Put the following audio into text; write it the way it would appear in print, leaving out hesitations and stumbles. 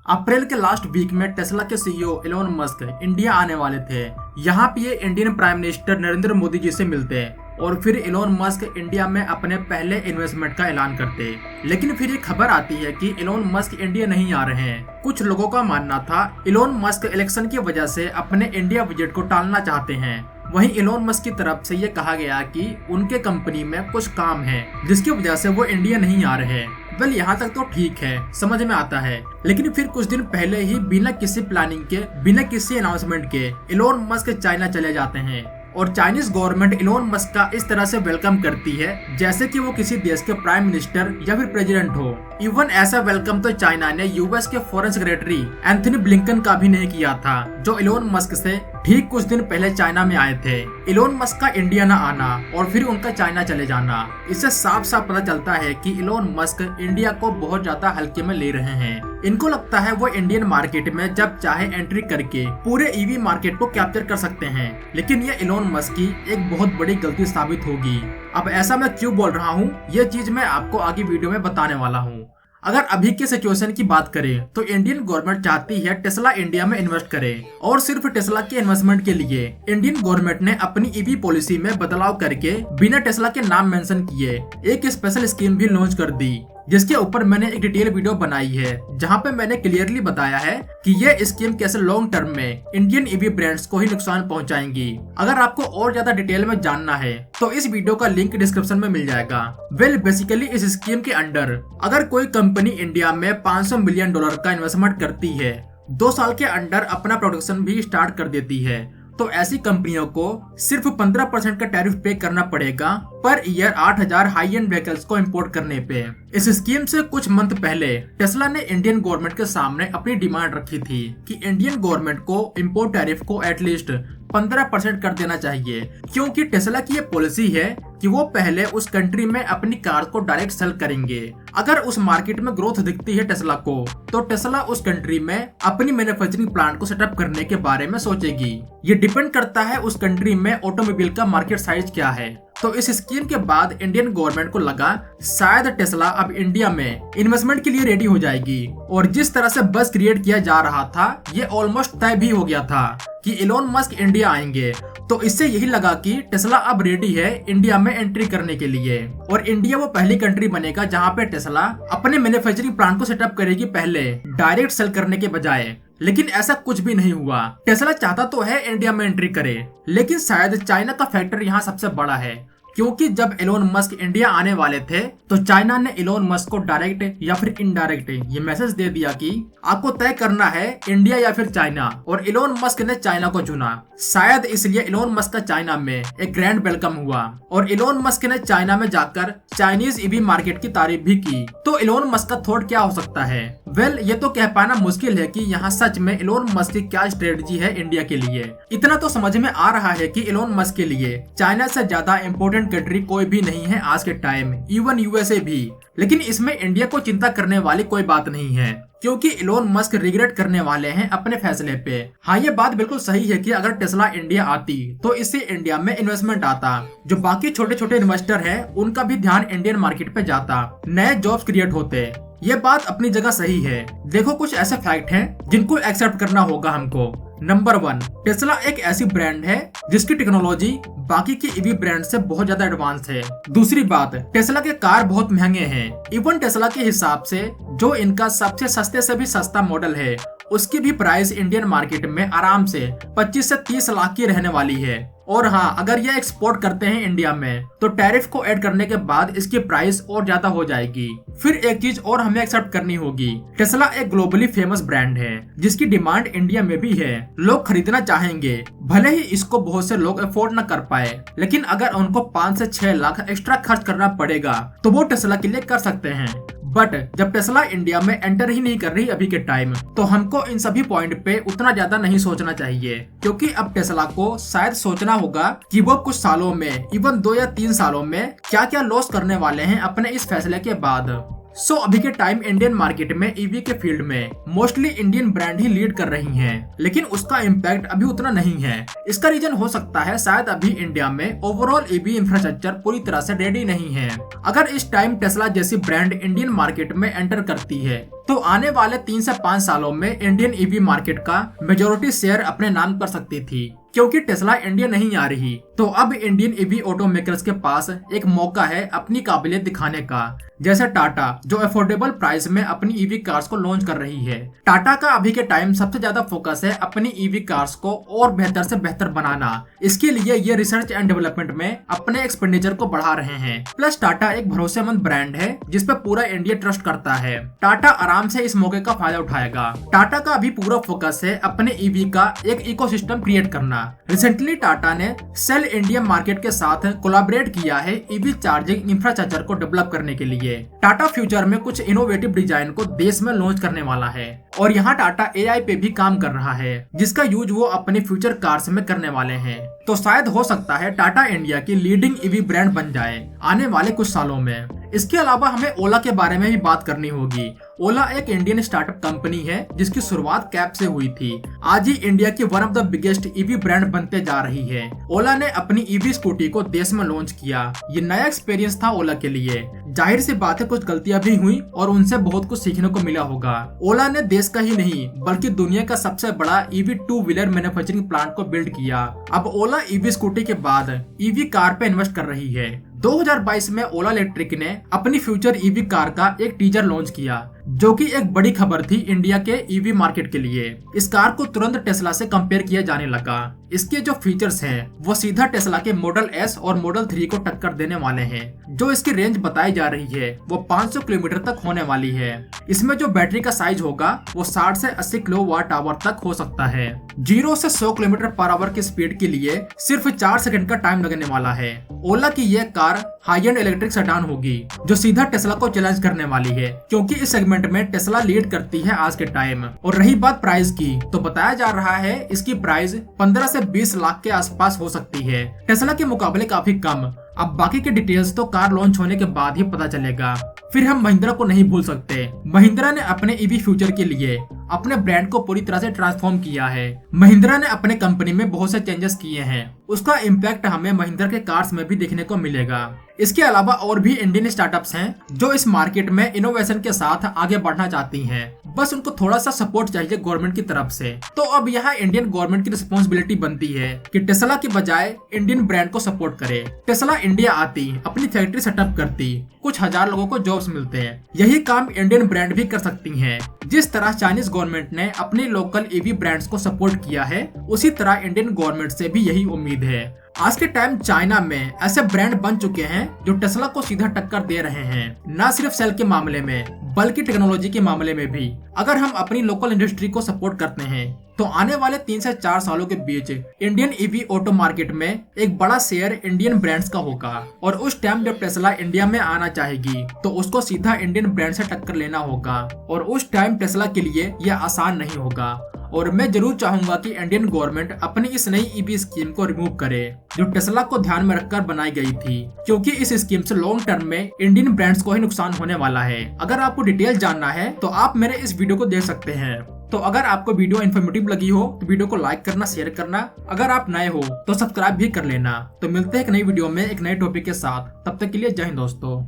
अप्रैल के last week में Tesla के सीईओ एलोन मस्क इंडिया आने वाले थे। यहाँ पे ये Indian prime minister Narendra Modi ji से मिलते और फिर एलोन मस्क इंडिया में अपने पहले इन्वेस्टमेंट का ऐलान करते। लेकिन फिर ये खबर आती है कि एलोन मस्क इंडिया नहीं आ रहे हैं। कुछ लोगों का मानना था एलोन मस्क इलेक्शन की वजह से अपने इंडिया विजिट को टालना चाहते हैं। वहीं एलोन मस्क की तरफ से ये कहा गया कि उनके कंपनी में कुछ काम है जिसकी वजह से वो इंडिया नहीं आ रहे। वेल यहाँ तक तो ठीक है, समझ में आता है। लेकिन फिर कुछ दिन पहले ही बिना किसी प्लानिंग के, बिना किसी अनाउंसमेंट के एलोन मस्क चाइना चले जाते हैं और चाइनीज गवर्नमेंट एलोन मस्क का इस तरह से वेलकम करती है जैसे कि वो किसी देश के प्राइम मिनिस्टर या फिर प्रेसिडेंट हो। इवन ऐसा वेलकम तो चाइना ने यूएस के फॉरेन सेक्रेटरी एंथनी ब्लिंकन का भी नहीं किया था, जो एलोन मस्क से ठीक कुछ दिन पहले चाइना में आए थे। एलोन मस्क का इंडिया ना आना और फिर उनका चाइना चले जाना, इससे साफ साफ पता चलता है कि एलोन मस्क इंडिया को बहुत ज्यादा हल्के में ले रहे हैं। इनको लगता है वो इंडियन मार्केट में जब चाहे एंट्री करके पूरे ईवी मार्केट को कैप्चर कर सकते हैं। लेकिन ये एलोन मस्क की एक बहुत बड़ी गलती साबित होगी। अब ऐसा मैं क्यों बोल रहा हूँ, ये चीज मैं आपको आगे वीडियो में बताने वाला हूँ। अगर अभी के सिचुएशन की बात करें तो इंडियन गवर्नमेंट चाहती है टेस्ला इंडिया में इन्वेस्ट करे और सिर्फ टेस्ला के इन्वेस्टमेंट के लिए इंडियन गवर्नमेंट ने अपनी ईवी पॉलिसी में बदलाव करके बिना टेस्ला के नाम मेंशन किए एक स्पेशल स्कीम भी लॉन्च कर दी, जिसके ऊपर मैंने एक डिटेल वीडियो बनाई है जहां पे मैंने क्लियरली बताया है कि ये स्कीम कैसे लॉन्ग टर्म में इंडियन ईवी ब्रांड्स को ही नुकसान पहुंचाएंगी। अगर आपको और ज्यादा डिटेल में जानना है तो इस वीडियो का लिंक डिस्क्रिप्शन में मिल जाएगा। वेल बेसिकली इस स्कीम के अंडर अगर कोई कंपनी इंडिया में $500 मिलियन का इन्वेस्टमेंट करती है, 2 साल के अंडर अपना प्रोडक्शन भी स्टार्ट कर देती है, तो ऐसी कंपनियों को सिर्फ 15% का टैरिफ पे करना पड़ेगा per year 8000 high and vehicles को इंपोर्ट करने पे। इस स्कीम से कुछ मंथ पहले टेस्ला ने इंडियन गवर्नमेंट के सामने अपनी डिमांड रखी थी कि इंडियन गवर्नमेंट को इंपोर्ट टैरिफ को एटलीस्ट 15% कर देना चाहिए, क्योंकि टेस्ला की ये पॉलिसी है कि वो पहले उस कंट्री में अपनी कार को डायरेक्ट सेल करेंगे। अगर उस मार्केट में ग्रोथ दिखती है टेस्ला को, तो टेस्ला उस कंट्री में अपनी मैन्युफैक्चरिंग प्लांट को सेटअप करने के बारे में सोचेगी। ये डिपेंड करता है उस कंट्री में ऑटोमोबाइल का मार्केट साइज क्या है। तो इस स्कीम के बाद इंडियन गवर्नमेंट को लगा शायद टेस्ला अब इंडिया में इन्वेस्टमेंट के लिए रेडी हो जाएगी, और जिस तरह से बस क्रिएट किया जा रहा था ये ऑलमोस्ट तय भी हो गया था कि एलोन मस्क इंडिया आएंगे। तो इससे यही लगा कि टेस्ला अब रेडी है इंडिया में एंट्री करने के लिए, और इंडिया वो पहली कंट्री बनेगा जहां पे टेस्ला अपने मैन्युफैक्चरिंग प्लांट को सेटअप करेगी पहले, डायरेक्ट सेल करने के बजाय। लेकिन ऐसा कुछ भी नहीं हुआ। टेस्ला चाहता तो है इंडिया में एंट्री करे, लेकिन शायद चाइना का फैक्टर यहाँ सबसे बड़ा है, क्योंकि जब एलोन मस्क इंडिया आने वाले थे तो चाइना ने एलोन मस्क को डायरेक्ट या फिर इनडायरेक्ट ये मैसेज दे दिया कि आपको तय करना है इंडिया या फिर चाइना, और एलोन मस्क ने चाइना को चुना। शायद इसलिए एलोन मस्क का चाइना में एक ग्रैंड वेलकम हुआ और एलोन मस्क ने चाइना में जाकर चाइनीज ईवी मार्केट की तारीफ भी की। तो एलोन मस्क का थॉट क्या हो सकता है? वेल ये तो कह पाना मुश्किल है कि यहाँ सच में एलोन मस्क की क्या स्ट्रेटजी है इंडिया के लिए। इतना तो समझ में आ रहा है कि एलोन मस्क के लिए चाइना से ज्यादा इम्पोर्टेंट कंट्री कोई भी नहीं है आज के टाइम, इवन यूएसए भी। लेकिन इसमें इंडिया को चिंता करने वाली कोई बात नहीं है, क्योंकि एलोन मस्क रिग्रेट करने वाले हैं अपने फैसले पे। हाँ ये बात बिल्कुल सही है कि अगर टेस्ला इंडिया आती तो इससे इंडिया में इन्वेस्टमेंट आता, जो बाकी छोटे छोटे इन्वेस्टर हैं उनका भी ध्यान इंडियन मार्केट पे जाता, नए जॉब्स क्रिएट होते। ये बात अपनी जगह सही है। देखो कुछ ऐसे फैक्ट हैं जिनको एक्सेप्ट करना होगा हमको। नंबर 1, टेस्ला एक ऐसी ब्रांड है जिसकी टेक्नोलॉजी बाकी की ईवी ब्रांड से बहुत ज्यादा एडवांस है। दूसरी बात, टेस्ला के कार बहुत महंगे हैं। इवन टेस्ला के हिसाब से जो इनका सबसे सस्ते से भी सस्ता मॉडल है उसकी भी प्राइस इंडियन मार्केट में आराम से 25 से 30 लाख की रहने वाली है। और हाँ, अगर ये एक्सपोर्ट करते हैं इंडिया में तो टैरिफ को ऐड करने के बाद इसकी प्राइस और ज्यादा हो जाएगी। फिर एक चीज और हमें एक्सेप्ट करनी होगी, टेस्ला एक ग्लोबली फेमस ब्रांड है जिसकी डिमांड इंडिया में भी है। लोग खरीदना चाहेंगे, भले ही इसको बहुत से लोग अफोर्ड न कर पाए, लेकिन अगर उनको 5 से 6 लाख एक्स्ट्रा खर्च करना पड़ेगा तो वो टेस्ला के लिए कर सकते हैं। बट जब टेस्ला इंडिया में एंटर ही नहीं कर रही अभी के टाइम, तो हमको इन सभी पॉइंट पे उतना ज्यादा नहीं सोचना चाहिए, क्योंकि अब टेस्ला को शायद सोचना होगा कि वो कुछ सालों में, इवन 2 या 3 सालों में क्या क्या लॉस करने वाले हैं अपने इस फैसले के बाद। अभी के टाइम इंडियन मार्केट में ईवी के फील्ड में मोस्टली इंडियन ब्रांड ही लीड कर रही हैं, लेकिन उसका इम्पैक्ट अभी उतना नहीं है। इसका रीजन हो सकता है शायद अभी इंडिया में ओवरऑल ईवी इंफ्रास्ट्रक्चर पूरी तरह से रेडी नहीं है। अगर इस टाइम टेस्ला जैसी ब्रांड इंडियन मार्केट में एंटर करती है तो आने वाले 3 से 5 सालों में इंडियन ईवी मार्केट का मेजोरिटी शेयर अपने नाम कर सकती थी। क्योंकि टेस्ला इंडिया नहीं आ रही तो अब इंडियन ईवी ऑटोमेकर्स के पास एक मौका है अपनी काबिलियत दिखाने का। जैसे टाटा जो अफोर्डेबल प्राइस में अपनी ईवी कार्स को लॉन्च कर रही है। टाटा का अभी के टाइम सबसे ज्यादा फोकस है अपनी ईवी कार्स को और बेहतर से बेहतर बनाना। इसके लिए ये रिसर्च एंड डेवलपमेंट में अपने एक्सपेंडिचर को बढ़ा रहे हैं। प्लस टाटा एक भरोसेमंद ब्रांड है जिसपे पूरा इंडिया ट्रस्ट करता है। टाटा आराम से इस मौके का फायदा उठाएगा। टाटा का अभी पूरा फोकस है अपने ईवी का एक इकोसिस्टम क्रिएट करना। रिसेंटली टाटा ने सेल इंडिया मार्केट के साथ कोलैबोरेट किया है ईवी चार्जिंग इंफ्रास्ट्रक्चर को डेवलप करने के लिए। टाटा फ्यूचर में कुछ इनोवेटिव डिजाइन को देश में लॉन्च करने वाला है और यहाँ टाटा एआई पे भी काम कर रहा है जिसका यूज वो अपने फ्यूचर कार्स में करने वाले हैं। तो शायद हो सकता है टाटा इंडिया की लीडिंग ईवी ब्रांड बन जाए आने वाले कुछ सालों में। इसके अलावा हमें ओला के बारे में भी बात करनी होगी। ओला एक इंडियन स्टार्टअप कंपनी है जिसकी शुरुआत कैब से हुई थी। आज ही इंडिया की one of the biggest EV brand बनते जा रही है। ओला ने अपनी ईवी स्कूटी को देश में लॉन्च किया। ये नया एक्सपीरियंस था ओला के लिए। जाहिर सी बात है कुछ गलतियां भी हुई और उनसे बहुत कुछ सीखने को मिला होगा। ओला ने देश का ही नहीं बल्कि दुनिया का सबसे बड़ा ईवी 2 व्हीलर मैन्युफैक्चरिंग प्लांट को बिल्ड किया। अब ओला ईवी स्कूटी के बाद ईवी कार पे इन्वेस्ट कर रही है। 2022 में ओला इलेक्ट्रिक ने अपनी फ्यूचर ईवी कार का एक टीजर लॉन्च किया जो कि एक बड़ी खबर थी इंडिया के ईवी मार्केट के लिए। इस कार को तुरंत टेस्ला से कंपेयर किया जाने लगा। इसके जो फीचर्स हैं वो सीधा टेस्ला के मॉडल एस और मॉडल 3 को टक्कर देने वाले हैं। जो इसकी रेंज बताई जा रही है वो 500 किलोमीटर तक होने वाली है। इसमें जो बैटरी का साइज होगा वो 60 से 80 किलोवाट आवर तक हो सकता है। 0 से 100 किलोमीटर पर आवर की स्पीड के लिए सिर्फ 4 सेकंड का टाइम लगने वाला है। ओला की यह car high and electric sedan होगी जो सीधा टेस्ला को चैलेंज करने वाली है क्योंकि इस सेगमेंट में टेस्ला लीड करती है आज के टाइम। और रही बात प्राइस की तो बताया जा रहा है इसकी प्राइस 15 से 20 लाख के आसपास हो सकती है। टेस्ला के मुकाबले काफी कम। अब बाकी के डिटेल्स तो कार लॉन्च होने के बाद ही पता चलेगा। फिर हम महिंद्रा को नहीं भूल सकते। महिंद्रा ने अपने ईवी फ्यूचर के लिए अपने ब्रांड को पूरी तरह से ट्रांसफॉर्म किया है। महिंद्रा ने अपने कंपनी में बहुत से चेंजेस किए हैं। उसका इम्पैक्ट हमें महिंद्रा के कार्स में भी देखने को मिलेगा। इसके अलावा और भी इंडियन स्टार्टअप्स हैं जो इस मार्केट में इनोवेशन के साथ आगे बढ़ना चाहती हैं। बस उनको थोड़ा सा सपोर्ट चाहिए गवर्नमेंट की तरफ से। तो अब यहाँ इंडियन गवर्नमेंट की रिस्पॉन्सिबिलिटी बनती है कि टेस्ला की बजाय इंडियन ब्रांड को सपोर्ट करे। टेस्ला इंडिया आती, अपनी फैक्ट्री सेटअप करती, कुछ हजार लोगों को जॉब्स मिलते हैं। यही काम इंडियन ब्रांड भी कर सकती हैं। जिस तरह चाइनीज गवर्नमेंट ने अपने लोकल ईवी ब्रांड्स को सपोर्ट किया है उसी तरह इंडियन गवर्नमेंट से भी यही उम्मीद है। आज के टाइम चाइना में ऐसे ब्रांड बन चुके हैं जो टेस्ला को सीधा टक्कर दे रहे हैं। न सिर्फ सेल के मामले में बल्कि टेक्नोलॉजी के मामले में भी। अगर हम अपनी लोकल इंडस्ट्री को सपोर्ट करते हैं तो आने वाले 3 से 4 सालों के बीच इंडियन ईवी ऑटो मार्केट में एक बड़ा शेयर इंडियन ब्रांड्स का होगा। और उस टाइम जब टेस्ला इंडिया में आना चाहेगी तो उसको सीधा इंडियन ब्रांड से टक्कर लेना होगा। और उस टाइम टेस्ला के लिए यह आसान नहीं होगा। और मैं जरूर चाहूंगा कि इंडियन गवर्नमेंट अपनी इस नई ईवी स्कीम को रिमूव करे जो टेस्ला को ध्यान में रखकर बनाई गई थी, क्योंकि इस स्कीम से लॉन्ग टर्म में इंडियन ब्रांड्स को ही नुकसान होने वाला है। अगर आपको डिटेल जानना है तो आप मेरे इस वीडियो को देख सकते हैं। तो अगर आपको वीडियो इन्फॉर्मेटिव लगी हो तो वीडियो को लाइक करना, शेयर करना। अगर आप नए हो तो सब्सक्राइब भी कर लेना। तो मिलते हैं एक नई वीडियो में एक नए टॉपिक के साथ। तब तक के लिए जय हिंद दोस्तों।